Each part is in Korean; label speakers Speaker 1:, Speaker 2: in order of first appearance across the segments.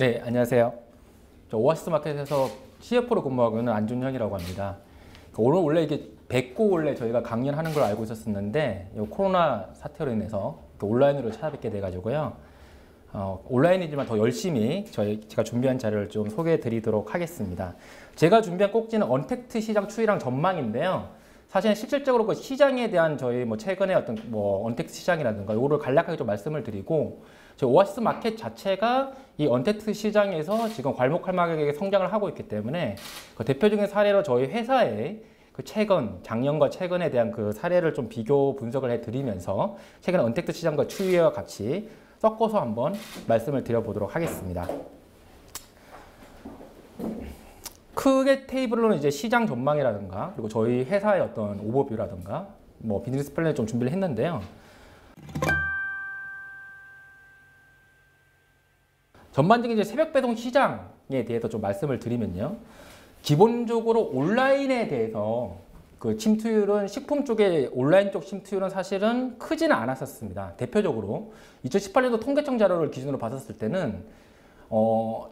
Speaker 1: 네, 안녕하세요. 저 오아시스 마켓에서 CFO로 근무하고 있는 안준형이라고 합니다. 오늘 원래 이게 100고 원래 저희가 강연하는 걸 알고 있었는데 이 코로나 사태로 인해서 온라인으로 찾아뵙게 돼가지고요. 온라인이지만 더 열심히 제가 준비한 자료를 좀 소개해 드리도록 하겠습니다. 제가 준비한 꼭지는 언택트 시장 추이랑 전망인데요. 사실 실질적으로 그 시장에 대한 저희 최근에 어떤 언택트 시장이라든가 이거를 간략하게 좀 말씀을 드리고, 저희 오아시스 마켓 자체가 이 언택트 시장에서 지금 괄목할막하게 성장을 하고 있기 때문에 그 대표적인 사례로 저희 회사의 그 작년과 최근에 대한 그 사례를 좀 비교 분석을 해드리면서 최근 언택트 시장과 추이와 같이 섞어서 한번 말씀을 드려보도록 하겠습니다. 크게 테이블로는 이제 시장 전망이라든가 그리고 저희 회사의 어떤 오버뷰라든가 비즈니스 플랜을 좀 준비를 했는데요. 전반적인 이제 새벽 배송 시장에 대해서 좀 말씀을 드리면요. 기본적으로 온라인에 대해서 그 침투율은 식품 쪽의 온라인 쪽 침투율은 사실은 크지는 않았었습니다. 대표적으로 2018년도 통계청 자료를 기준으로 봤었을 때는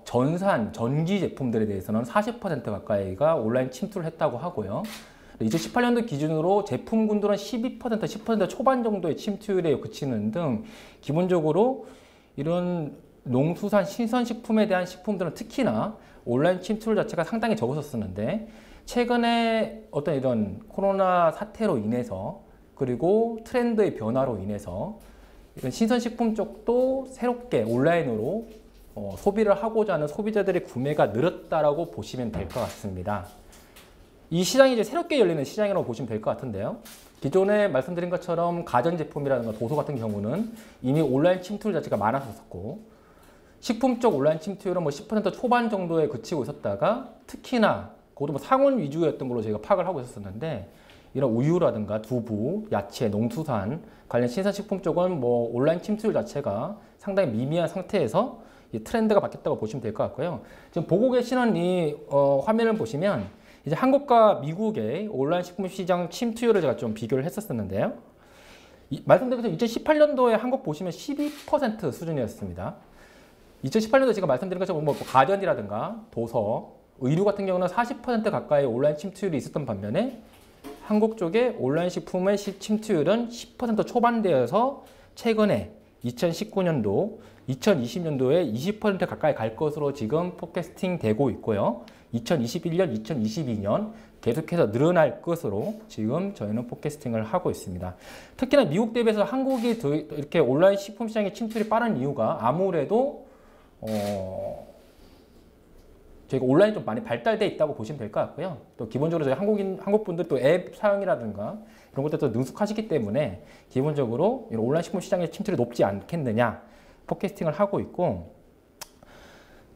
Speaker 1: 전기 제품들에 대해서는 40% 가까이가 온라인 침투를 했다고 하고요. 2018년도 기준으로 제품군들은 12%, 10% 초반 정도의 침투율에 그치는 등 기본적으로 이런 농수산 신선식품에 대한 식품들은 특히나 온라인 침투율 자체가 상당히 적었었는데, 최근에 어떤 이런 코로나 사태로 인해서 그리고 트렌드의 변화로 인해서 이런 신선식품 쪽도 새롭게 온라인으로 소비를 하고자 하는 소비자들의 구매가 늘었다라고 보시면 될 것 같습니다. 이 시장이 이제 새롭게 열리는 시장이라고 보시면 될 것 같은데요. 기존에 말씀드린 것처럼 가전제품이라든가 도서 같은 경우는 이미 온라인 침투율 자체가 많았었고, 식품 쪽 온라인 침투율은 10% 초반 정도에 그치고 있었다가 특히나 그것도 상온 위주였던 걸로 저희가 파악을 하고 있었는데, 이런 우유라든가 두부, 야채, 농수산 관련 신선식품 쪽은 온라인 침투율 자체가 상당히 미미한 상태에서 이 트렌드가 바뀌었다고 보시면 될 것 같고요. 지금 보고 계시는 이 화면을 보시면 이제 한국과 미국의 온라인 식품 시장 침투율을 제가 좀 비교를 했었는데요. 말씀드린 것처럼 2018년도에 한국 보시면 12% 수준이었습니다. 2018년도 제가 말씀드린 것처럼 가전이라든가 도서, 의류 같은 경우는 40% 가까이 온라인 침투율이 있었던 반면에 한국 쪽의 온라인 식품의 침투율은 10% 초반대여서 최근에 2019년도, 2020년도에 20% 가까이 갈 것으로 지금 포캐스팅 되고 있고요. 2021년, 2022년 계속해서 늘어날 것으로 지금 저희는 포캐스팅을 하고 있습니다. 특히나 미국 대비해서 한국이 이렇게 온라인 식품 시장의 침투율이 빠른 이유가 아무래도 저희가 온라인이 좀 많이 발달되어 있다고 보시면 될 것 같고요. 또 기본적으로 저희 한국 분들 또 앱 사용이라든가 이런 것들도 능숙하시기 때문에 기본적으로 이런 온라인 식품 시장의 침투율이 높지 않겠느냐 포캐스팅을 하고 있고,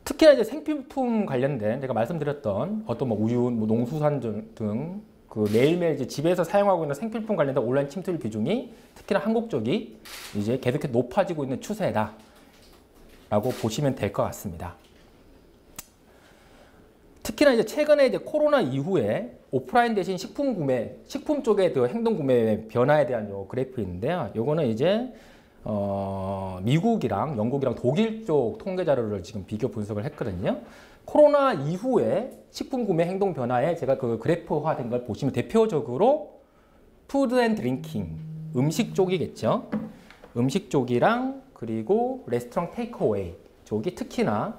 Speaker 1: 특히나 이제 생필품 관련된 제가 말씀드렸던 어떤 우유, 농수산 등 그 매일매일 이제 집에서 사용하고 있는 생필품 관련된 온라인 침투율 비중이 특히나 한국 쪽이 이제 계속해서 높아지고 있는 추세다라고 보시면 될 것 같습니다. 특히나 이제 최근에 이제 코로나 이후에 오프라인 대신 식품 쪽의 그 행동 구매 변화에 대한 요 그래프인데요. 요거는 이제 미국이랑 영국이랑 독일 쪽 통계 자료를 지금 비교 분석을 했거든요. 코로나 이후에 식품 구매 행동 변화에 제가 그 그래프화된 걸 보시면 대표적으로 푸드 앤 드링킹, 음식 쪽이겠죠. 음식 쪽이랑 그리고 레스토랑 테이크어웨이 쪽이 특히나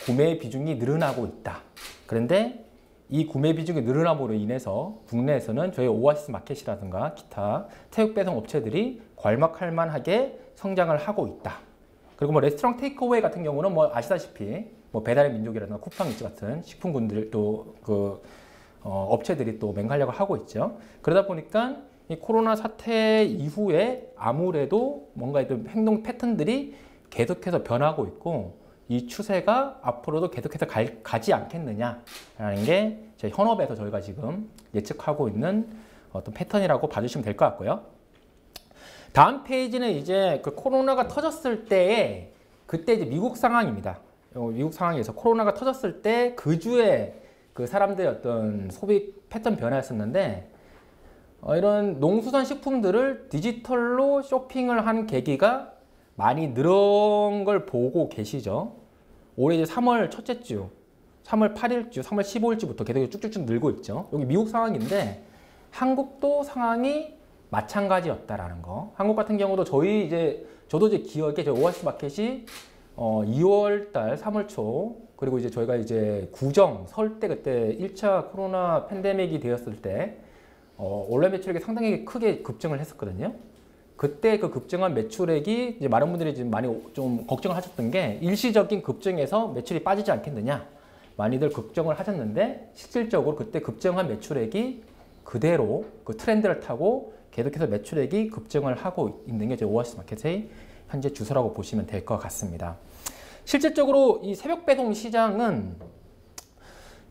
Speaker 1: 구매 비중이 늘어나고 있다. 그런데 이 구매 비중이 늘어남으로 인해서 국내에서는 저희 오아시스 마켓이라든가 기타 태육 배송 업체들이 괄막할 만하게 성장을 하고 있다. 그리고 레스토랑 테이크어웨이 같은 경우는 아시다시피 배달의 민족이라든가 쿠팡이츠 같은 식품군들도 업체들이 또 맹활약을 하고 있죠. 그러다 보니까 이 코로나 사태 이후에 아무래도 뭔가 좀 행동 패턴들이 계속해서 변하고 있고, 이 추세가 앞으로도 계속해서 가지 않겠느냐라는 게 저희 현업에서 저희가 지금 예측하고 있는 어떤 패턴이라고 봐주시면 될 것 같고요. 다음 페이지는 이제 그 코로나가 터졌을 때에 그때 이제 미국 상황입니다. 미국 상황에서 코로나가 터졌을 때 그 주에 그 사람들의 어떤 소비 패턴 변화였었는데, 이런 농수산 식품들을 디지털로 쇼핑을 한 계기가 많이 늘은 걸 보고 계시죠. 올해 이제 3월 첫째 주, 3월 8일주, 3월 15일주부터 계속 쭉쭉쭉 늘고 있죠. 여기 미국 상황인데 한국도 상황이 마찬가지였다라는 거. 한국 같은 경우도 저도 이제 기억에 저희 오아시스 마켓이 2월 달, 3월 초 그리고 이제 저희가 이제 구정 설 때 그때 1차 코로나 팬데믹이 되었을 때 온라인 매출액이 상당히 크게 급증을 했었거든요. 그때 그 급증한 매출액이 이제 많은 분들이 지금 많이 좀 걱정을 하셨던 게 일시적인 급증에서 매출이 빠지지 않겠느냐. 많이들 걱정을 하셨는데 실질적으로 그때 급증한 매출액이 그대로 그 트렌드를 타고 계속해서 매출액이 급증을 하고 있는 게 저희 오아시스 마켓의 현재 주소라고 보시면 될 것 같습니다. 실질적으로 이 새벽 배송 시장은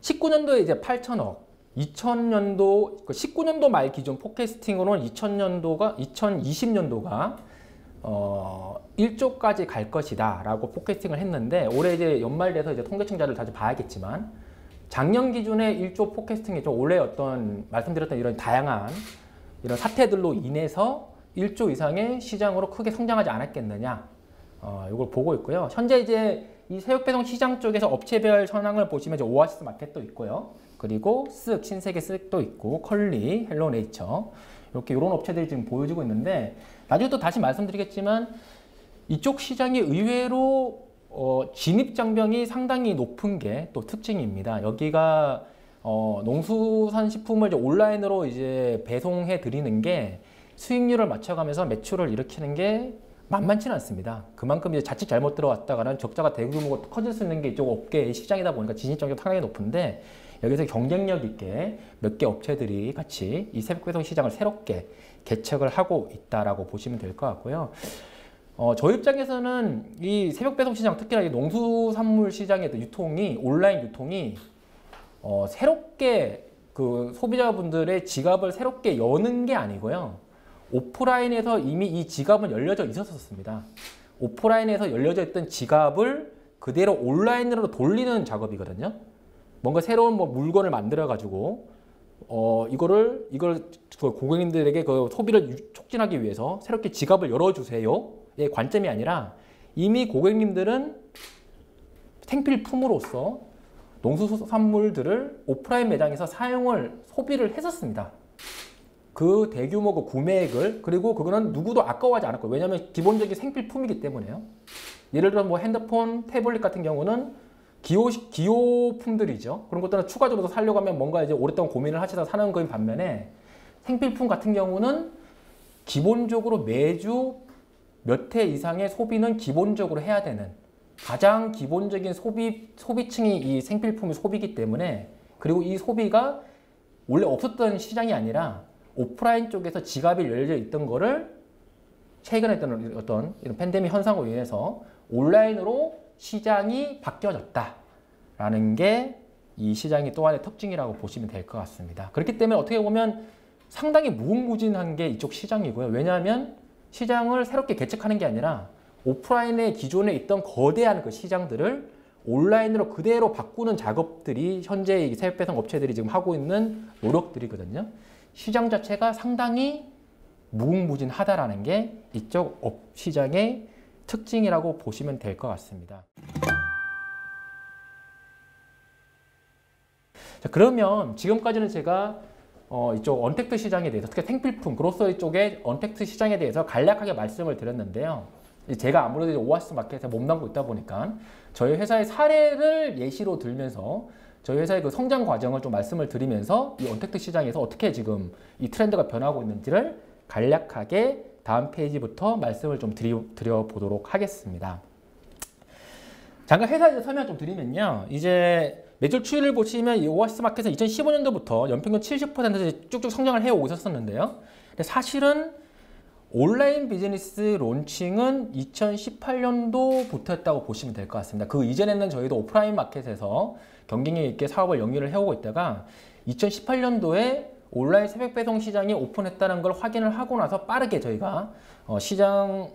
Speaker 1: 19년도에 이제 8천억, 2000년도, 19년도 말 기준 포캐스팅으로는 2020년도가 1조까지 갈 것이다 라고 포캐스팅을 했는데 올해 이제 연말 돼서 이제 통계청자를 다시 봐야겠지만 작년 기준의 1조 포캐스팅이죠. 올해 어떤 말씀드렸던 이런 다양한 이런 사태들로 인해서 1조 이상의 시장으로 크게 성장하지 않았겠느냐. 이걸 보고 있고요. 현재 이제 이 새벽 배송 시장 쪽에서 업체별 현황을 보시면 이제 오아시스 마켓도 있고요. 그리고 쓱, 신세계 쓱도 있고, 컬리, 헬로네이처. 이렇게 이런 업체들이 지금 보여지고 있는데, 나중에 또 다시 말씀드리겠지만, 이쪽 시장이 의외로 진입장벽이 상당히 높은 게 또 특징입니다. 여기가 농수산식품을 이제 온라인으로 이제 배송해 드리는 게 수익률을 맞춰가면서 매출을 일으키는 게 만만치는 않습니다. 그만큼 이제 자칫 잘못 들어왔다가는 적자가 대규모가 커질 수 있는 게 이쪽 업계의 시장이다 보니까 진입장벽이 상당히 높은데 여기서 경쟁력 있게 몇 개 업체들이 같이 이 새벽 배송 시장을 새롭게 개척을 하고 있다라고 보시면 될 것 같고요. 저희 입장에서는 이 새벽 배송 시장, 특히나 이 농수산물 시장의 유통이 온라인 유통이 새롭게 그 소비자분들의 지갑을 새롭게 여는 게 아니고요. 오프라인에서 이미 이 지갑은 열려져 있었습니다. 오프라인에서 열려져 있던 지갑을 그대로 온라인으로 돌리는 작업이거든요. 뭔가 새로운 물건을 만들어 가지고 이걸 고객님들에게 그 소비를 촉진하기 위해서 새롭게 지갑을 열어주세요의 관점이 아니라 이미 고객님들은 생필품으로서 농수산물들을 오프라인 매장에서 소비를 했었습니다. 그 대규모 그 구매액을, 그리고 그거는 누구도 아까워하지 않을 거예요. 왜냐하면 기본적인 생필품이기 때문에요. 예를 들어 핸드폰, 태블릿 같은 경우는 기호품들이죠. 그런 것들은 추가적으로 사려고 하면 뭔가 이제 오랫동안 고민을 하시다 사는 거인 반면에 생필품 같은 경우는 기본적으로 매주 몇 회 이상의 소비는 기본적으로 해야 되는 가장 기본적인 소비층이 이 생필품의 소비이기 때문에, 그리고 이 소비가 원래 없었던 시장이 아니라 오프라인 쪽에서 지갑이 열려 있던 거를 최근에 어떤 이런 팬데믹 현상으로 인해서 온라인으로 시장이 바뀌어졌다라는 게 이 시장이 또 하나의 특징이라고 보시면 될 것 같습니다. 그렇기 때문에 어떻게 보면 상당히 무궁무진한 게 이쪽 시장이고요. 왜냐하면 시장을 새롭게 개척하는 게 아니라 오프라인에 기존에 있던 거대한 그 시장들을 온라인으로 그대로 바꾸는 작업들이 현재 이 새벽 배송 업체들이 지금 하고 있는 노력들이거든요. 시장 자체가 상당히 무궁무진하다라는 게 이쪽 시장의 특징이라고 보시면 될 것 같습니다. 자, 그러면 지금까지는 제가 이쪽 언택트 시장에 대해서, 특히 생필품, 그로서리 쪽의 언택트 시장에 대해서 간략하게 말씀을 드렸는데요. 제가 아무래도 오아시스 마켓에 몸담고 있다 보니까 저희 회사의 사례를 예시로 들면서 저희 회사의 그 성장 과정을 좀 말씀을 드리면서 이 언택트 시장에서 어떻게 지금 이 트렌드가 변하고 있는지를 간략하게 다음 페이지부터 말씀을 좀 드려보도록 하겠습니다. 잠깐 회사에 설명 좀 드리면요. 이제 매출 추이를 보시면 이 오아시스 마켓은 2015년도부터 연평균 70% 쭉쭉 성장을 해오고 있었는데요. 근데 사실은 온라인 비즈니스 론칭은 2018년도부터였다고 보시면 될 것 같습니다. 그 이전에는 저희도 오프라인 마켓에서 경쟁력 있게 사업을 영위를 해오고 있다가 2018년도에 온라인 새벽 배송 시장이 오픈했다는 걸 확인을 하고 나서 빠르게 저희가 시장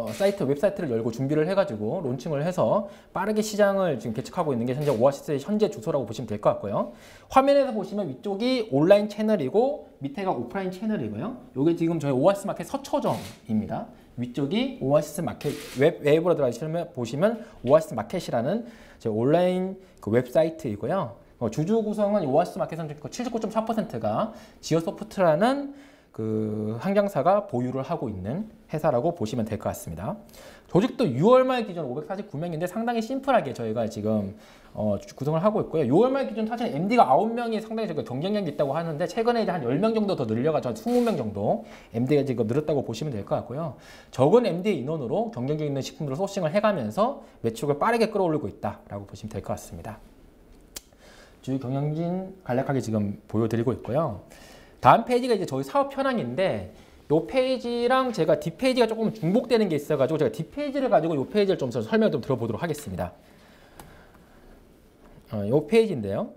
Speaker 1: 웹사이트를 열고 준비를 해가지고 론칭을 해서 빠르게 시장을 지금 개척하고 있는 게 현재 오아시스의 현재 주소라고 보시면 될 것 같고요. 화면에서 보시면 위쪽이 온라인 채널이고 밑에가 오프라인 채널이고요. 이게 지금 저희 오아시스 마켓 서초점입니다. 위쪽이 오아시스 마켓 웹으로 들어가시면 보시면 오아시스 마켓이라는 제 온라인 그 웹사이트이고요. 주주 구성은 오아시스 마켓은 79.4%가 지오소프트라는 그 항장사가 보유를 하고 있는 회사라고 보시면 될 것 같습니다. 조직도 6월 말 기준 549명인데 상당히 심플하게 저희가 지금 구성을 하고 있고요. 6월 말 기준 사실 MD가 9명이 상당히 저희가 경쟁력이 있다고 하는데 최근에 이제 한 10명 정도 더 늘려가지고 20명 정도 MD가 지금 늘었다고 보시면 될 것 같고요. 적은 MD 인원으로 경쟁력 있는 식품들을 소싱을 해가면서 매출을 빠르게 끌어올리고 있다라고 보시면 될 것 같습니다. 주요 경영진 간략하게 지금 보여드리고 있고요. 다음 페이지가 이제 저희 사업 현황인데 이 페이지랑 제가 뒷페이지가 조금 중복되는 게 있어가지고 제가 뒷페이지를 가지고 이 페이지를 좀 설명 좀 들어보도록 하겠습니다. 이 페이지인데요.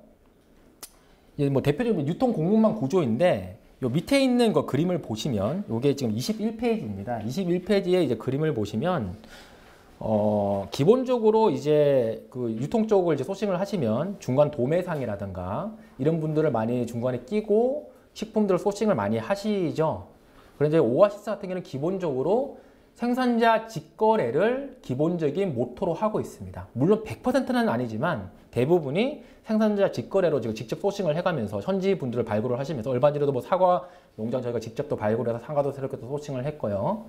Speaker 1: 이게 뭐 대표적으로 유통 공급망 구조인데 요 밑에 있는 거 그림을 보시면 이게 지금 21페이지입니다. 21페이지에 이제 그림을 보시면 기본적으로 이제 그 유통 쪽을 이제 소싱을 하시면 중간 도매상이라든가 이런 분들을 많이 중간에 끼고 식품들을 소싱을 많이 하시죠. 그런데 오아시스 같은 경우는 기본적으로 생산자 직거래를 기본적인 모토로 하고 있습니다. 물론 100%는 아니지만 대부분이 생산자 직거래로 지금 직접 소싱을 해가면서 현지 분들을 발굴을 하시면서 얼마 전에도 뭐 사과 농장 저희가 직접 또 발굴해서 사과도 새롭게 또 소싱을 했고요.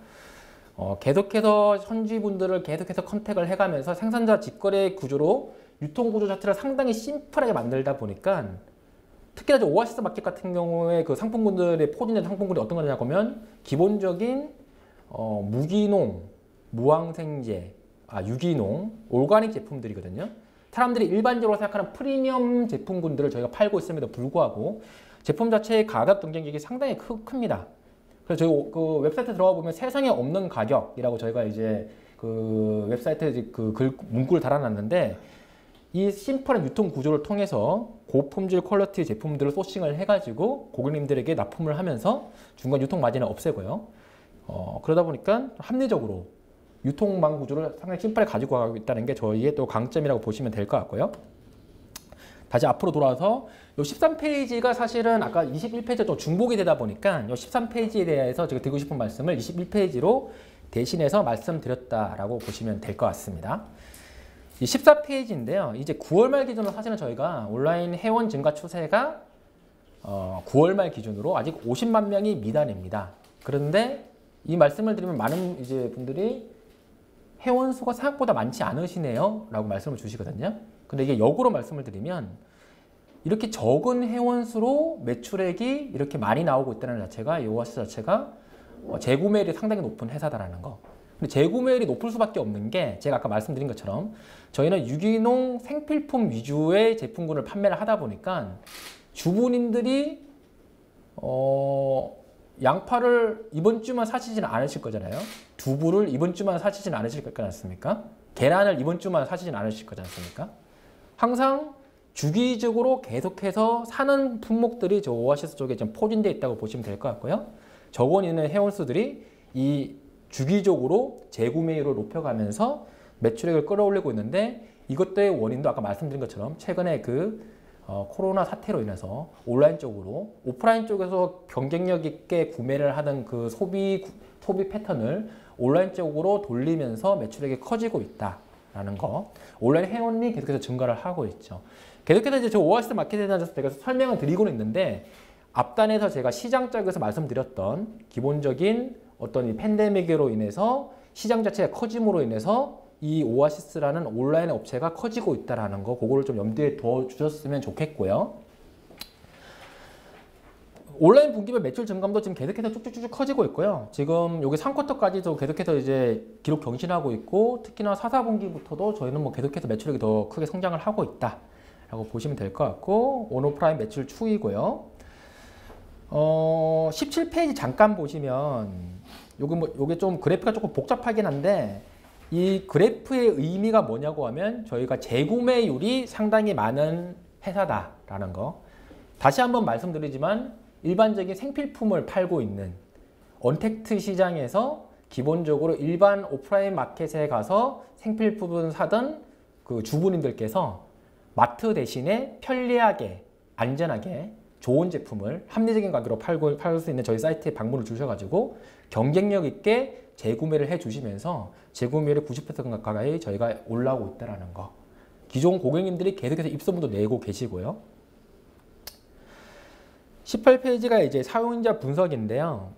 Speaker 1: 계속해서 현지 분들을 계속해서 컨택을 해가면서 생산자 직거래 구조로 유통 구조 자체를 상당히 심플하게 만들다 보니까 특히나 오아시스 마켓 같은 경우에 그 상품군들의 포진된 상품군이 어떤 거냐 하면 기본적인 무기농, 무항생제, 유기농, 올가닉 제품들이거든요. 사람들이 일반적으로 생각하는 프리미엄 제품군들을 저희가 팔고 있음에도 불구하고 제품 자체의 가격 경쟁력이 상당히 큽니다. 그래서 저희 그 웹사이트 들어가 보면 세상에 없는 가격이라고 저희가 이제 그 웹사이트에 그 문구를 달아놨는데 이 심플한 유통 구조를 통해서 고품질 퀄리티 제품들을 소싱을 해가지고 고객님들에게 납품을 하면서 중간 유통 마진을 없애고요. 그러다 보니까 합리적으로 유통망 구조를 상당히 심플하게 가지고 가고 있다는 게 저희의 또 강점이라고 보시면 될 것 같고요. 다시 앞으로 돌아와서 이 13페이지가 사실은 아까 21페이지가 좀 중복이 되다 보니까 이 13페이지에 대해서 제가 드리고 싶은 말씀을 21페이지로 대신해서 말씀드렸다라고 보시면 될 것 같습니다. 이 14페이지인데요. 이제 9월 말 기준으로 사실은 저희가 온라인 회원 증가 추세가 9월 말 기준으로 아직 50만 명이 미단입니다. 그런데 이 말씀을 드리면 많은 이제 분들이 회원 수가 생각보다 많지 않으시네요 라고 말씀을 주시거든요. 근데 이게 역으로 말씀을 드리면 이렇게 적은 회원 수로 매출액이 이렇게 많이 나오고 있다는 자체가 이 오아시스 자체가 재구매율이 상당히 높은 회사다라는 거. 근데 재구매율이 높을 수밖에 없는 게 제가 아까 말씀드린 것처럼 저희는 유기농 생필품 위주의 제품군을 판매를 하다 보니까 주부님들이 양파를 이번 주만 사시지는 않으실 거잖아요. 두부를 이번 주만 사시지는 않으실 거지 않습니까? 계란을 이번 주만 사시지는 않으실 거지 않습니까? 항상 주기적으로 계속해서 사는 품목들이 저 오아시스 쪽에 좀 포진되어 있다고 보시면 될 것 같고요. 적은 있는 회원수들이 이 주기적으로 재구매율을 높여가면서 매출액을 끌어올리고 있는데 이것들의 원인도 아까 말씀드린 것처럼 최근에 그 코로나 사태로 인해서 온라인 쪽으로 오프라인 쪽에서 경쟁력 있게 구매를 하던 그 소비 패턴을 온라인 쪽으로 돌리면서 매출액이 커지고 있다라는 거. 온라인 회원이 계속해서 증가를 하고 있죠. 계속해서 이제 저 오아시스 마켓에 대해서 제가 설명을 드리고는 있는데 앞단에서 제가 시장 쪽에서 말씀드렸던 기본적인 어떤 이 팬데믹으로 인해서 시장 자체가 커짐으로 인해서 이 오아시스라는 온라인 업체가 커지고 있다는 거, 그거를 좀 염두에 둬 주셨으면 좋겠고요. 온라인 분기별 매출 증감도 지금 계속해서 쭉쭉쭉 커지고 있고요. 지금 여기 3쿼터까지도 계속해서 이제 기록 경신하고 있고, 특히나 4분기부터도 저희는 뭐 계속해서 매출액이 더 크게 성장을 하고 있다라고 보시면 될 것 같고, 온오프라인 매출 추이고요. 17페이지 잠깐 보시면 요게 좀 그래프가 조금 복잡하긴 한데 이 그래프의 의미가 뭐냐고 하면 저희가 재구매율이 상당히 많은 회사다라는 거. 다시 한번 말씀드리지만 일반적인 생필품을 팔고 있는 언택트 시장에서 기본적으로 일반 오프라인 마켓에 가서 생필품을 사던 그 주부님들께서 마트 대신에 편리하게 안전하게 좋은 제품을 합리적인 가격으로 팔 수 있는 저희 사이트에 방문을 주셔가지고 경쟁력 있게 재구매를 해주시면서 재구매율이 90% 가까이 저희가 올라오고 있다는 거. 기존 고객님들이 계속해서 입소문도 내고 계시고요. 18페이지가 이제 사용자 분석인데요.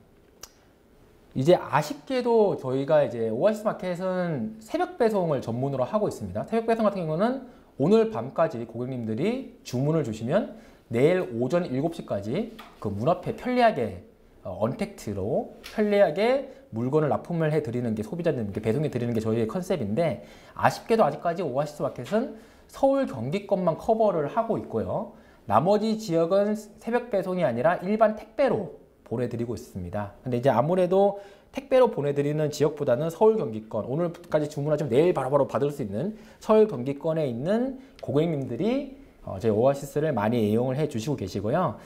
Speaker 1: 이제 아쉽게도 저희가 이제 오아시스 마켓은 새벽 배송을 전문으로 하고 있습니다. 새벽 배송 같은 경우는 오늘 밤까지 고객님들이 주문을 주시면 내일 오전 7시까지 그 문 앞에 편리하게 언택트로 편리하게 물건을 납품을 해드리는 게 소비자들께 배송해 드리는 게 저희의 컨셉인데 아쉽게도 아직까지 오아시스 마켓은 서울 경기권만 커버를 하고 있고요. 나머지 지역은 새벽 배송이 아니라 일반 택배로 보내드리고 있습니다. 근데 이제 아무래도 택배로 보내드리는 지역보다는 서울 경기권, 오늘까지 주문하시면 내일 바로바로 받을 수 있는 서울 경기권에 있는 고객님들이 저희 오아시스를 많이 이용을 해 주시고 계시고요.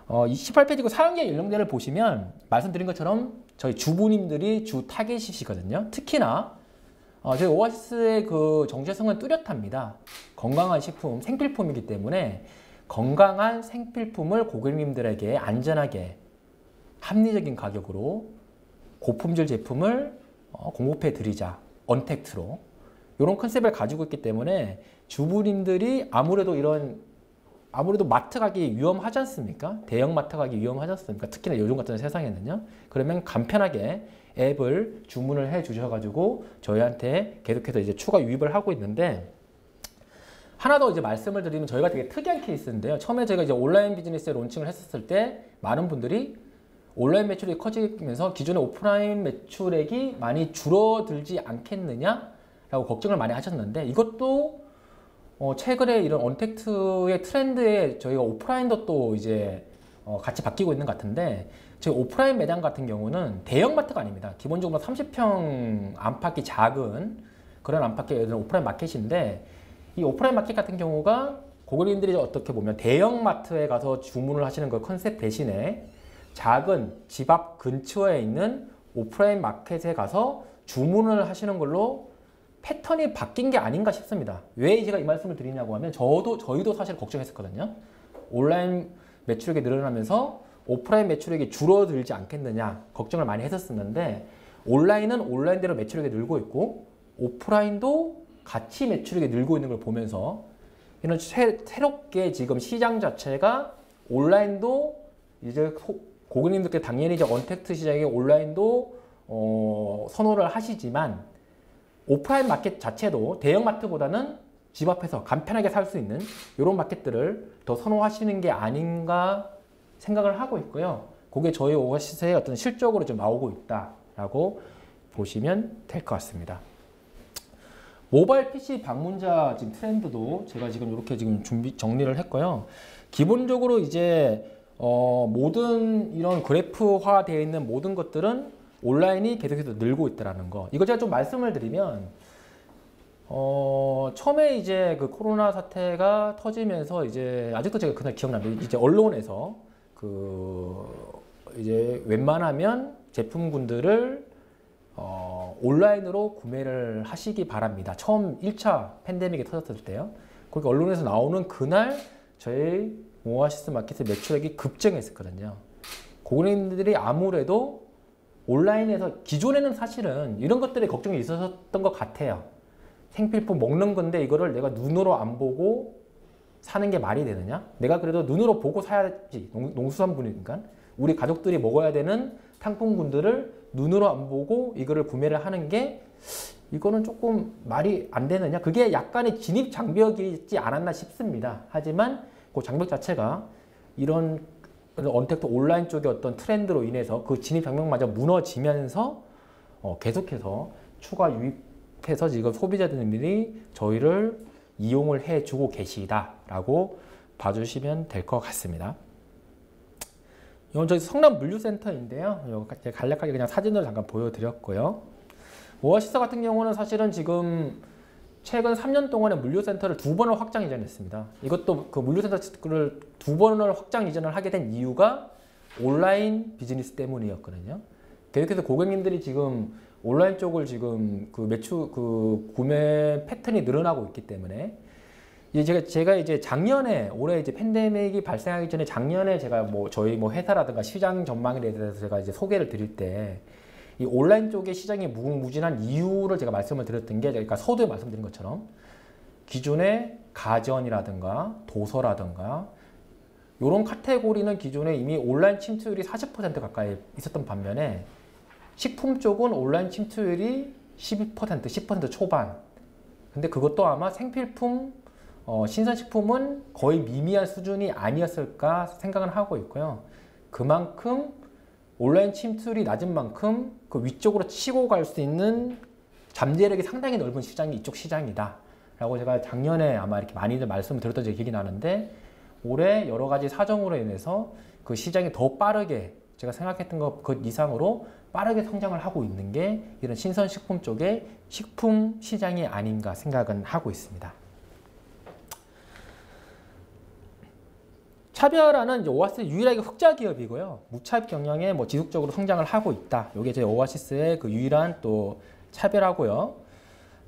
Speaker 1: 18페이지 사용자 연령대를 보시면 말씀드린 것처럼 저희 주부님들이 주 타겟이시거든요. 특히나 저희 오아시스의 그 정체성은 뚜렷합니다. 건강한 식품, 생필품이기 때문에 건강한 생필품을 고객님들에게 안전하게 합리적인 가격으로 고품질 제품을 공급해 드리자. 언택트로. 이런 컨셉을 가지고 있기 때문에 주부님들이 아무래도 마트 가기 위험하지 않습니까? 대형 마트 가기 위험하지 않습니까? 특히나 요즘 같은 세상에는요. 그러면 간편하게 앱을 주문을 해 주셔가지고 저희한테 계속해서 이제 추가 유입을 하고 있는데 하나 더 이제 말씀을 드리면 저희가 되게 특이한 케이스인데요. 처음에 제가 이제 온라인 비즈니스에 론칭을 했었을 때 많은 분들이 온라인 매출이 커지면서 기존의 오프라인 매출액이 많이 줄어들지 않겠느냐라고 걱정을 많이 하셨는데 이것도 최근에 이런 언택트의 트렌드에 저희가 오프라인도 또 이제 같이 바뀌고 있는 것 같은데 저희 오프라인 매장 같은 경우는 대형마트가 아닙니다. 기본적으로 30평 안팎이 작은 그런 안팎의 오프라인 마켓인데 이 오프라인 마켓 같은 경우가 고객님들이 어떻게 보면 대형마트에 가서 주문을 하시는 그 컨셉 대신에 작은 집 앞 근처에 있는 오프라인 마켓에 가서 주문을 하시는 걸로 패턴이 바뀐 게 아닌가 싶습니다. 왜 제가 이 말씀을 드리냐고 하면 저희도 사실 걱정했었거든요. 온라인 매출액이 늘어나면서 오프라인 매출액이 줄어들지 않겠느냐 걱정을 많이 했었는데 온라인은 온라인대로 매출액이 늘고 있고 오프라인도 같이 매출액이 늘고 있는 걸 보면서 이런 새롭게 지금 시장 자체가 온라인도 이제 고객님들께 당연히 이제 언택트 시장에 온라인도 선호를 하시지만 오프라인 마켓 자체도 대형마트보다는 집 앞에서 간편하게 살 수 있는 이런 마켓들을 더 선호하시는 게 아닌가 생각을 하고 있고요. 그게 저희 오아시스의 어떤 실적으로 좀 나오고 있다라고 보시면 될 것 같습니다. 모바일 PC 방문자 지금 트렌드도 제가 지금 이렇게 지금 정리를 했고요. 기본적으로 이제 모든 이런 그래프화 되어 있는 모든 것들은 온라인이 계속해서 늘고 있다는 거. 이거 제가 좀 말씀을 드리면 처음에 이제 그 코로나 사태가 터지면서 이제 아직도 제가 그날 기억납니다. 이제 언론에서 이제 웬만하면 제품군들을 온라인으로 구매를 하시기 바랍니다. 처음 1차 팬데믹이 터졌을 때요. 그렇게 언론에서 나오는 그날 저희 오아시스 마켓의 매출액이 급증했었거든요. 고객님들이 아무래도 온라인에서 기존에는 사실은 이런 것들에 걱정이 있었던 것 같아요. 생필품 먹는 건데 이거를 내가 눈으로 안 보고 사는 게 말이 되느냐? 내가 그래도 눈으로 보고 사야지. 농수산물이니까. 우리 가족들이 먹어야 되는 상품군들을 눈으로 안 보고 이거를 구매를 하는 게 이거는 조금 말이 안 되느냐? 그게 약간의 진입 장벽이지 않았나 싶습니다. 하지만 그 장벽 자체가 이런 언택트 온라인 쪽의 어떤 트렌드로 인해서 그 진입 장벽마저 무너지면서 계속해서 추가 유입해서 지금 소비자들이 저희를 이용을 해주고 계시다라고 봐주시면 될 것 같습니다. 이건 저희 성남 물류센터인데요. 간략하게 그냥 사진으로 잠깐 보여드렸고요. 오아시스 같은 경우는 사실은 지금 최근 3년 동안에 물류센터를 2번을 확장 이전했습니다. 이것도 그 물류센터를 2번을 확장 이전을 하게 된 이유가 온라인 비즈니스 때문이었거든요. 계속해서 고객님들이 지금 온라인 쪽을 지금 구매 패턴이 늘어나고 있기 때문에 이제 제가 이제 작년에 올해 이제 팬데믹이 발생하기 전에 작년에 제가 저희 회사라든가 시장 전망에 대해서 제가 이제 소개를 드릴 때 이 온라인 쪽의 시장이 무궁무진한 이유를 제가 말씀을 드렸던 게, 그러니까 서두에 말씀드린 것처럼 기존의 가전이라든가 도서라든가 이런 카테고리는 기존에 이미 온라인 침투율이 40% 가까이 있었던 반면에 식품 쪽은 온라인 침투율이 12%, 10% 초반. 근데 그것도 아마 생필품, 신선식품은 거의 미미한 수준이 아니었을까 생각은 하고 있고요. 그만큼 온라인 침투율이 낮은 만큼 그 위쪽으로 치고 갈 수 있는 잠재력이 상당히 넓은 시장이 이쪽 시장이다 라고 제가 작년에 아마 이렇게 많이들 말씀을 드렸던 적이 기억이 나는데, 올해 여러 가지 사정으로 인해서 그 시장이 더 빠르게, 제가 생각했던 것 그 이상으로 빠르게 성장을 하고 있는 게 이런 신선식품 쪽의 식품 시장이 아닌가 생각은 하고 있습니다. 차별화는 오아시스 유일하게 흑자 기업이고요. 무차입 경영에 뭐 지속적으로 성장을 하고 있다. 이게 제 오아시스의 그 유일한 또 차별화고요.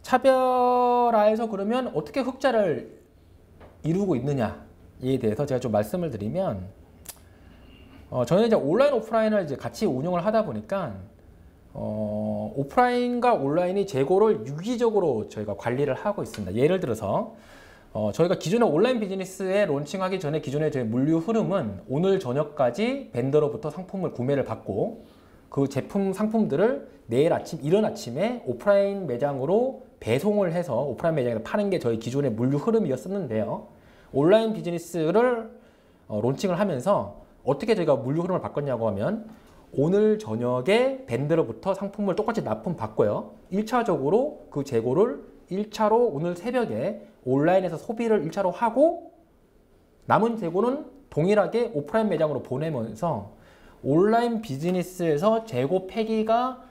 Speaker 1: 차별화에서 그러면 어떻게 흑자를 이루고 있느냐에 대해서 제가 좀 말씀을 드리면, 저는 이제 온라인 오프라인을 이제 같이 운영을 하다 보니까 오프라인과 온라인이 재고를 유기적으로 저희가 관리를 하고 있습니다. 예를 들어서 저희가 기존의 온라인 비즈니스에 론칭하기 전에 기존의 저희 물류 흐름은 오늘 저녁까지 벤더로부터 상품을 구매를 받고 그 제품 상품들을 내일 아침, 이른 아침에 오프라인 매장으로 배송을 해서 오프라인 매장에서 파는 게 저희 기존의 물류 흐름이었었는데요. 온라인 비즈니스를 론칭을 하면서 어떻게 저희가 물류 흐름을 바꿨냐고 하면, 오늘 저녁에 벤더로부터 상품을 똑같이 납품받고요. 1차적으로 그 재고를 1차로 오늘 새벽에 온라인에서 소비를 1차로 하고 남은 재고는 동일하게 오프라인 매장으로 보내면서 온라인 비즈니스에서 재고 폐기가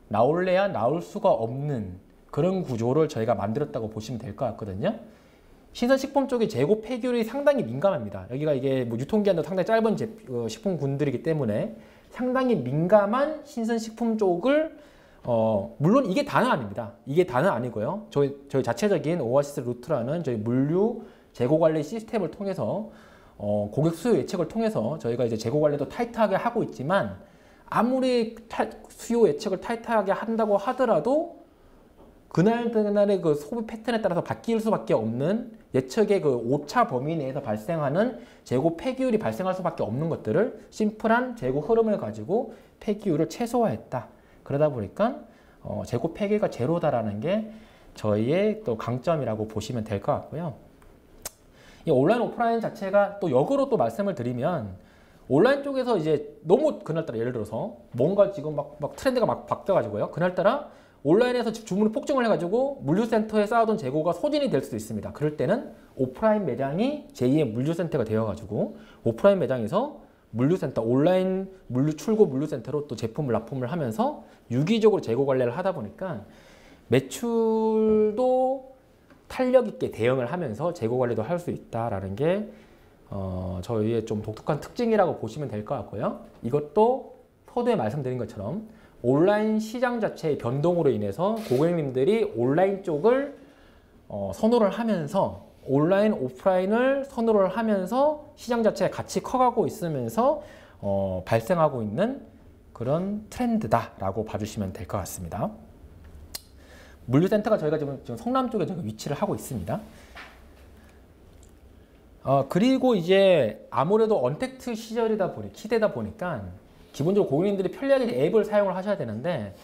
Speaker 1: 나올래야 나올 수가 없는 그런 구조를 저희가 만들었다고 보시면 될 것 같거든요. 신선식품 쪽의 재고 폐기율이 상당히 민감합니다. 여기가 이게 뭐 유통기한도 상당히 짧은 식품군들이기 때문에 상당히 민감한 신선식품 쪽을 물론 이게 다는 아닙니다. 이게 다는 아니고요. 저희 자체적인 오아시스 루트라는 저희 물류 재고 관리 시스템을 통해서 고객 수요 예측을 통해서 저희가 이제 재고 관리도 타이트하게 하고 있지만, 아무리 수요 예측을 타이트하게 한다고 하더라도 그날의 그 소비 패턴에 따라서 바뀔 수밖에 없는 예측의 그 오차 범위 내에서 발생하는 재고 폐기율이 발생할 수밖에 없는 것들을 심플한 재고 흐름을 가지고 폐기율을 최소화했다. 그러다 보니까 재고 폐기가 제로다라는 게 저희의 또 강점이라고 보시면 될 것 같고요. 이 온라인 오프라인 자체가 또 역으로 또 말씀을 드리면, 온라인 쪽에서 이제 너무 그날따라 예를 들어서 뭔가 지금 막 트렌드가 막 바뀌어가지고요. 그날따라 온라인에서 주문을 폭증을 해가지고 물류센터에 쌓아둔 재고가 소진이 될 수도 있습니다. 그럴 때는 오프라인 매장이 제2의 물류센터가 되어가지고 오프라인 매장에서 물류센터, 온라인 물류 출고 물류센터로 또 제품을 납품을 하면서 유기적으로 재고 관리를 하다 보니까 매출도 탄력 있게 대응을 하면서 재고 관리도 할 수 있다라는 게 저희의 좀 독특한 특징이라고 보시면 될 것 같고요. 이것도 서두에 말씀드린 것처럼 온라인 시장 자체의 변동으로 인해서 고객님들이 온라인 쪽을 선호를 하면서 온라인, 오프라인을 선호를 하면서 시장 자체가 같이 커가고 있으면서 발생하고 있는 그런 트렌드다라고 봐주시면 될 것 같습니다. 물류센터가 저희가 지금 성남 쪽에 위치를 하고 있습니다. 그리고 이제 아무래도 언택트 시대다 보니까 기본적으로 고객님들이 편리하게 앱을 사용을 하셔야 되는데,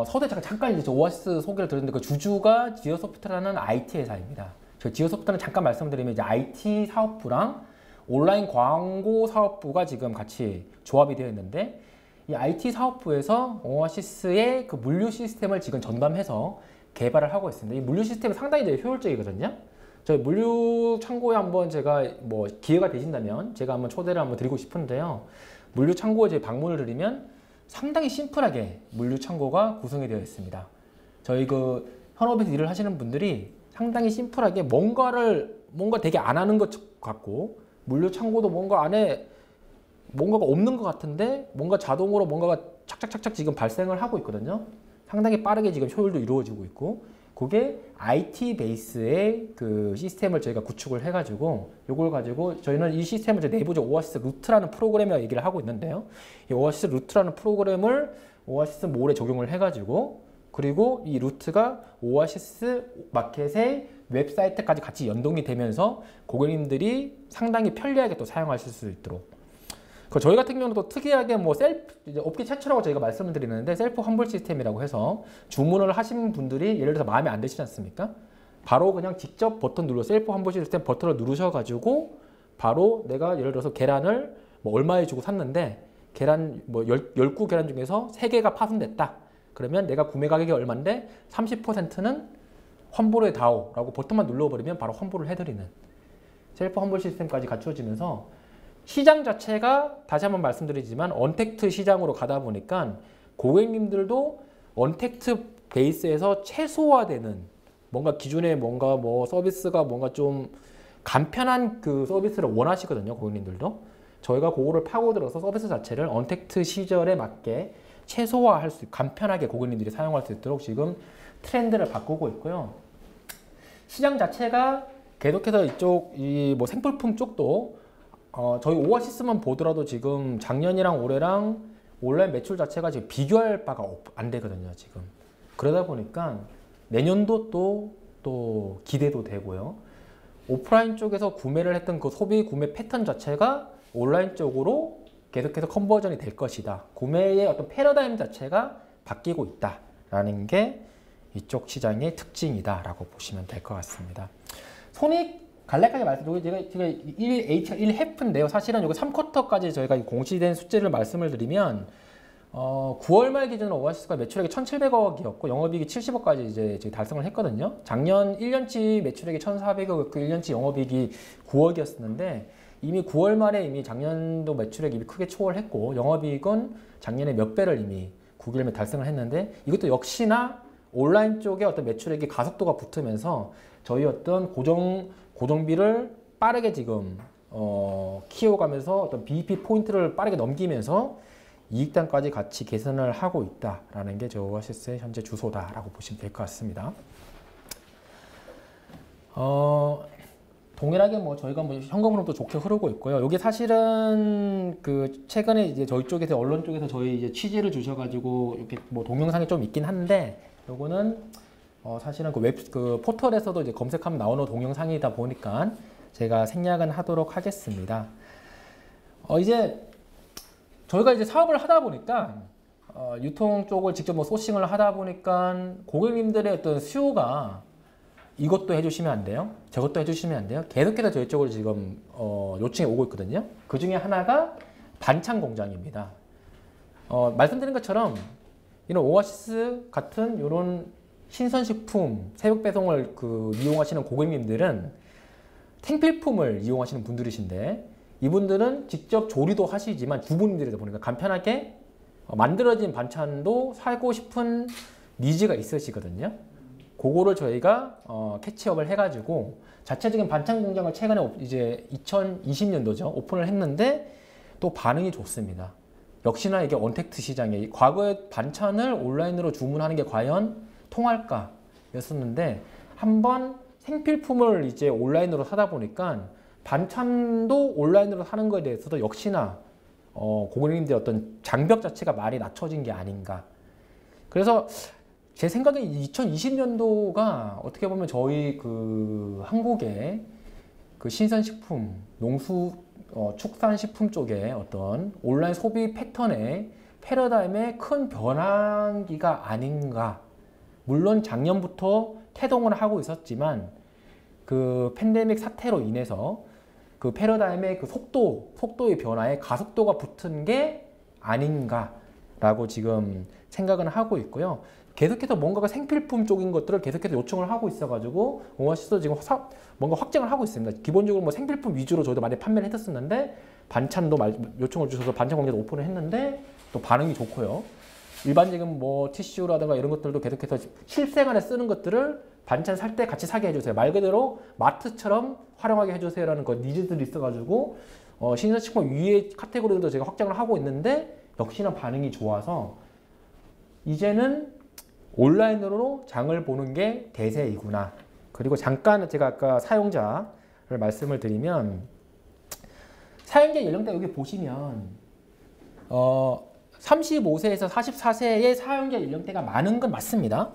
Speaker 1: 서두에 잠깐 이제 오아시스 소개를 드렸는데 그 주주가 지오소프트라는 IT 회사입니다. 저 지오소프트는 잠깐 말씀드리면 이제 IT 사업부랑 온라인 광고 사업부가 지금 같이 조합이 되어 있는데, 이 IT 사업부에서 오아시스의 그 물류 시스템을 지금 전담해서 개발을 하고 있습니다. 이 물류 시스템이 상당히 이제 효율적이거든요. 저희 물류 창고에 한번 제가 뭐 기회가 되신다면 제가 한번 초대를 한번 드리고 싶은데요. 물류 창고에 제 방문을 드리면 상당히 심플하게 물류 창고가 구성이 되어 있습니다. 저희 그 현업에서 일을 하시는 분들이 상당히 심플하게 뭔가 되게 안 하는 것 같고, 물류 창고도 뭔가 안에 뭔가가 없는 것 같은데 뭔가 자동으로 뭔가가 착착착착 지금 발생을 하고 있거든요. 상당히 빠르게 지금 효율도 이루어지고 있고, 그게 IT 베이스의 그 시스템을 저희가 구축을 해가지고 이걸 가지고 저희는 이 시스템을 내부적 오아시스 루트라는 프로그램이라고 얘기를 하고 있는데요. 이 오아시스 루트라는 프로그램을 오아시스 몰에 적용을 해가지고 그리고 이 루트가 오아시스 마켓의 웹사이트까지 같이 연동이 되면서 고객님들이 상당히 편리하게 또 사용하실 수 있도록. 저희 같은 경우는 또 특이하게 뭐 이제 업계 최초라고 저희가 말씀을 드리는데 셀프 환불 시스템이라고 해서 주문을 하신 분들이 예를 들어서 마음에 안 드시지 않습니까? 바로 그냥 직접 버튼 눌러 셀프 환불 시스템 버튼을 누르셔가지고 바로 내가 예를 들어서 계란을 뭐 얼마에 주고 샀는데 계란 뭐 10구 계란 중에서 3개가 파손됐다. 그러면 내가 구매 가격이 얼마인데 30%는 환불에 다오라고 버튼만 눌러버리면 바로 환불을 해드리는 셀프 환불 시스템까지 갖춰지면서 시장 자체가 다시 한번 말씀드리지만 언택트 시장으로 가다 보니까 고객님들도 언택트 베이스에서 최소화되는 뭔가 기존에 뭔가 뭐 서비스가 뭔가 좀 간편한 그 서비스를 원하시거든요. 고객님들도. 저희가 그거를 파고들어서 서비스 자체를 언택트 시절에 맞게 최소화할 수, 간편하게 고객님들이 사용할 수 있도록 지금 트렌드를 바꾸고 있고요. 시장 자체가 계속해서 이쪽 이 뭐 생필품 쪽도 저희 오아시스만 보더라도 지금 작년이랑 올해랑 온라인 매출 자체가 지금 비교할 바가 안 되거든요. 지금 그러다 보니까 내년도 또 기대도 되고요. 오프라인 쪽에서 구매를 했던 그 소비 구매 패턴 자체가 온라인 쪽으로 계속해서 컨버전이 될 것이다. 구매의 어떤 패러다임 자체가 바뀌고 있다라는 게 이쪽 시장의 특징이다라고 보시면 될 것 같습니다. 손익 간략하게 말씀드리고 제가 1H인데요. 사실은 이거 3쿼터까지 저희가 공시된 숫자를 말씀을 드리면 9월 말 기준으로 오아시스가 매출액이 1,700억이었고 영업이익이 70억까지 이제 달성을 했거든요. 작년 1년치 매출액이 1,400억이었고 1년치 영업이익이 9억이었는데 이미 9월 말에 이미 작년도 매출액이 크게 초월했고 영업이익은 작년에 몇 배를 이미 9개월 달성을 했는데 이것도 역시나 온라인 쪽에 어떤 매출액이 가속도가 붙으면서 저희 어떤 고정비를 빠르게 지금 키워가면서 어떤 BEP 포인트를 빠르게 넘기면서 이익단까지 같이 개선을 하고 있다라는 게 저희 오아시스의 현재 주소다라고 보시면 될 것 같습니다. 동일하게 뭐 저희가 뭐 현금으로도 좋게 흐르고 있고요. 이게 사실은 그 최근에 이제 저희 쪽에서 언론 쪽에서 저희 이제 취재를 주셔가지고 이렇게 뭐 동영상이 좀 있긴 한데 요거는 사실은 그 포털에서도 이제 검색하면 나오는 동영상이다 보니까 제가 생략은 하도록 하겠습니다. 이제 저희가 이제 사업을 하다 보니까 유통 쪽을 직접 뭐 소싱을 하다 보니까 고객님들의 어떤 수요가 이것도 해주시면 안 돼요. 저것도 해주시면 안 돼요. 계속해서 저희 쪽으로 지금 요청이 오고 있거든요. 그 중에 하나가 반찬 공장입니다. 말씀드린 것처럼 이런 오아시스 같은 이런 신선식품 새벽 배송을 이용하시는 고객님들은 생필품을 이용하시는 분들이신데 이분들은 직접 조리도 하시지만 주부님들이다 보니까 간편하게 만들어진 반찬도 사고 싶은 니즈가 있으시거든요. 그거를 저희가 캐치업을 해가지고 자체적인 반찬 공장을 최근에 이제 2020년도죠 오픈을 했는데 또 반응이 좋습니다. 역시나 이게 언택트 시장에 과거에 반찬을 온라인으로 주문하는 게 과연 통할까 였었는데 한번 생필품을 이제 온라인으로 사다 보니까 반찬도 온라인으로 사는 거에 대해서도 역시나 고객님들의 어떤 장벽 자체가 많이 낮춰진 게 아닌가. 그래서 제 생각에 2020년도가 어떻게 보면 저희 한국의 신선식품, 축산식품 쪽에 어떤 온라인 소비 패턴의 패러다임의 큰 변환기가 아닌가. 물론 작년부터 태동을 하고 있었지만 그 팬데믹 사태로 인해서 그 패러다임의 속도의 변화에 가속도가 붙은 게 아닌가라고 지금 생각은 하고 있고요. 계속해서 뭔가가 생필품 쪽인 것들을 계속해서 요청을 하고 있어가지고 오아시스도 지금 뭔가 확장을 하고 있습니다. 기본적으로 뭐 생필품 위주로 저희도 많이 판매를 했었는데 반찬도 요청을 주셔서 반찬 공장도 오픈을 했는데 또 반응이 좋고요. 일반적인 뭐 티슈라든가 이런 것들도 계속해서 실생활에 쓰는 것들을 반찬 살 때 같이 사게 해주세요. 말 그대로 마트처럼 활용하게 해주세요라는 그 니즈들이 있어가지고 신선식품 위의 카테고리들도 제가 확장을 하고 있는데 역시나 반응이 좋아서 이제는 온라인으로 장을 보는 게 대세이구나. 그리고 잠깐 제가 아까 사용자를 말씀을 드리면 사용자 연령대 여기 보시면 35세에서 44세의 사용자 연령대가 많은 건 맞습니다.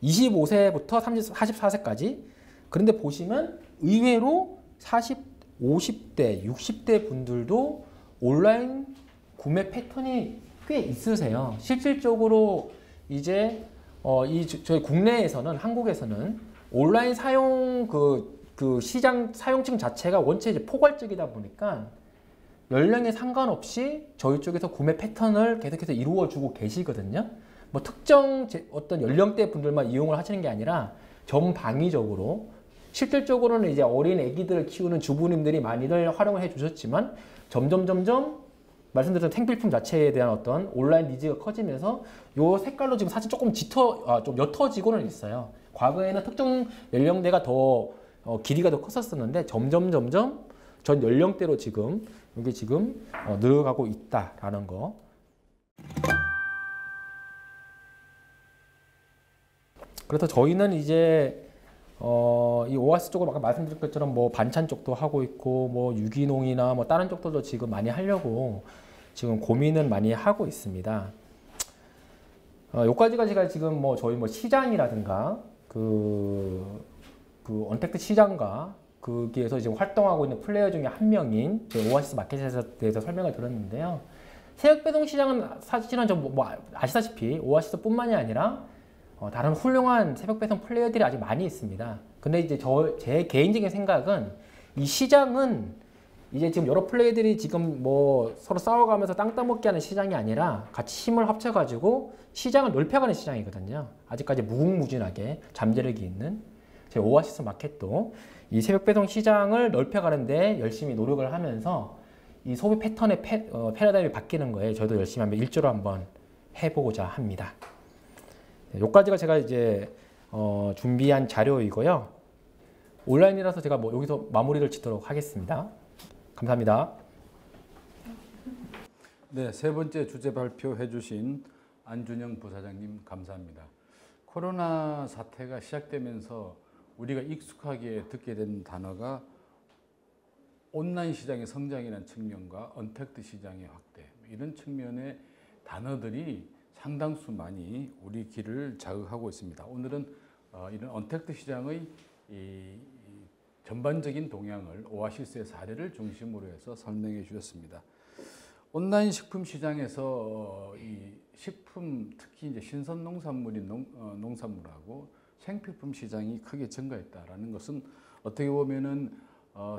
Speaker 1: 25세부터 44세까지. 그런데 보시면 의외로 50대, 60대 분들도 온라인 구매 패턴이 꽤 있으세요. 실질적으로 이제 저희 국내에서는, 한국에서는 온라인 사용 그 시장 사용층 자체가 원체 이제 포괄적이다 보니까 연령에 상관없이 저희 쪽에서 구매 패턴을 계속해서 이루어주고 계시거든요. 뭐 특정 어떤 연령대 분들만 이용을 하시는 게 아니라 전방위적으로, 실질적으로는 이제 어린 아기들을 키우는 주부님들이 많이들 활용을 해 주셨지만 점점 말씀드린 생필품 자체에 대한 어떤 온라인 니즈가 커지면서 요 색깔로 지금 사실 조금 좀 옅어지고는 있어요. 과거에는 특정 연령대가 더 길이가 더 컸었는데 점점 전 연령대로 지금 이게 지금 늘어가고 있다라는 거. 그래서 저희는 이제 이 오아시스 쪽으로 아까 말씀드린 것처럼 뭐 반찬 쪽도 하고 있고 뭐 유기농이나 뭐 다른 쪽도 지금 많이 하려고 지금 고민은 많이 하고 있습니다. 요까지가 제가 지금 뭐 저희 뭐 시장이라든가 그 언택트 시장과 거기에서 지금 활동하고 있는 플레이어 중에 한 명인 오아시스 마켓에 대해서 설명을 드렸는데요. 새벽 배송 시장은 사실은 뭐 아시다시피 오아시스뿐만이 아니라 다른 훌륭한 새벽 배송 플레이어들이 아직 많이 있습니다. 근데 이제 제 개인적인 생각은 이 시장은 이제 지금 여러 플레이들이 지금 뭐 서로 싸워가면서 땅 따먹기 하는 시장이 아니라 같이 힘을 합쳐가지고 시장을 넓혀가는 시장이거든요. 아직까지 무궁무진하게 잠재력이 있는 제 오아시스 마켓도 이 새벽 배송 시장을 넓혀가는데 열심히 노력을 하면서 이 소비 패턴의 패러다임이 바뀌는 거에 저도 열심히 한번 일조를 한번 해보고자 합니다. 여기까지가 제가 이제 준비한 자료이고요. 온라인이라서 제가 뭐 여기서 마무리를 짓도록 하겠습니다. 감사합니다.
Speaker 2: 네, 세 번째 주제 발표해 주신 안준영 부사장님 감사합니다. 코로나 사태가 시작되면서 우리가 익숙하게 듣게 된 단어가 온라인 시장의 성장이라는 측면과 언택트 시장의 확대, 이런 측면의 단어들이 상당수 많이 우리 귀를 자극하고 있습니다. 오늘은 이런 언택트 시장의 전반적인 동향을 오아시스의 사례를 중심으로 해서 설명해 주셨습니다. 온라인 식품 시장에서 이 식품, 특히 이제 신선 농산물인 농산물하고 생필품 시장이 크게 증가했다라는 것은 어떻게 보면은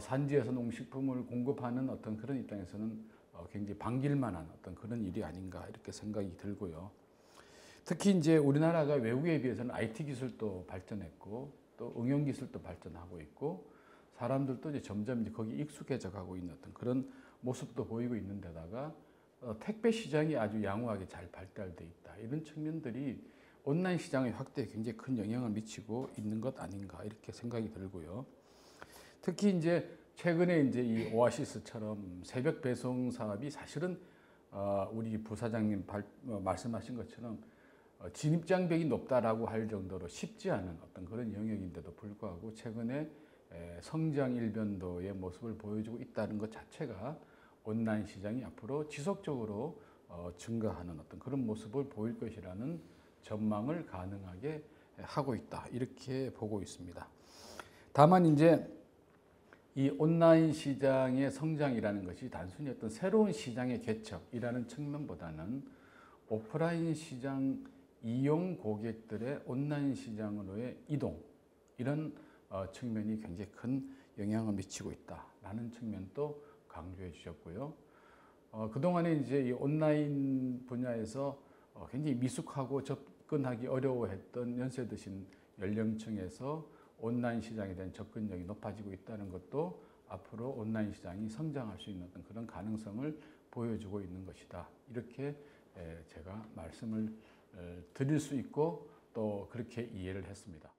Speaker 2: 산지에서 농식품을 공급하는 어떤 그런 입장에서는 굉장히 반길 만한 어떤 그런 일이 아닌가 이렇게 생각이 들고요. 특히 이제 우리나라가 외국에 비해서는 IT 기술도 발전했고 또 응용 기술도 발전하고 있고 사람들도 이제 점점 이제 거기 익숙해져 가고 있는 어떤 그런 모습도 보이고 있는 데다가 택배 시장이 아주 양호하게 잘 발달돼 있다. 이런 측면들이 온라인 시장의 확대에 굉장히 큰 영향을 미치고 있는 것 아닌가 이렇게 생각이 들고요. 특히 이제 최근에 이제 이 오아시스처럼 새벽 배송 사업이 사실은 우리 부사장님 말씀하신 것처럼 진입장벽이 높다라고 할 정도로 쉽지 않은 어떤 그런 영역인데도 불구하고 최근에 성장 일변도의 모습을 보여주고 있다는 것 자체가 온라인 시장이 앞으로 지속적으로 증가하는 어떤 그런 모습을 보일 것이라는 전망을 가능하게 하고 있다. 이렇게 보고 있습니다. 다만 이제 이 온라인 시장의 성장이라는 것이 단순히 어떤 새로운 시장의 개척이라는 측면보다는 오프라인 시장 이용 고객들의 온라인 시장으로의 이동, 이런 측면이 굉장히 큰 영향을 미치고 있다라는 측면도 강조해 주셨고요. 그동안에 이제 이 온라인 분야에서 굉장히 미숙하고 접근하기 어려워했던 연세 드신 연령층에서 온라인 시장에 대한 접근력이 높아지고 있다는 것도 앞으로 온라인 시장이 성장할 수 있는 어떤 그런 가능성을 보여주고 있는 것이다. 이렇게 제가 말씀을 드릴 수 있고 또 그렇게 이해를 했습니다.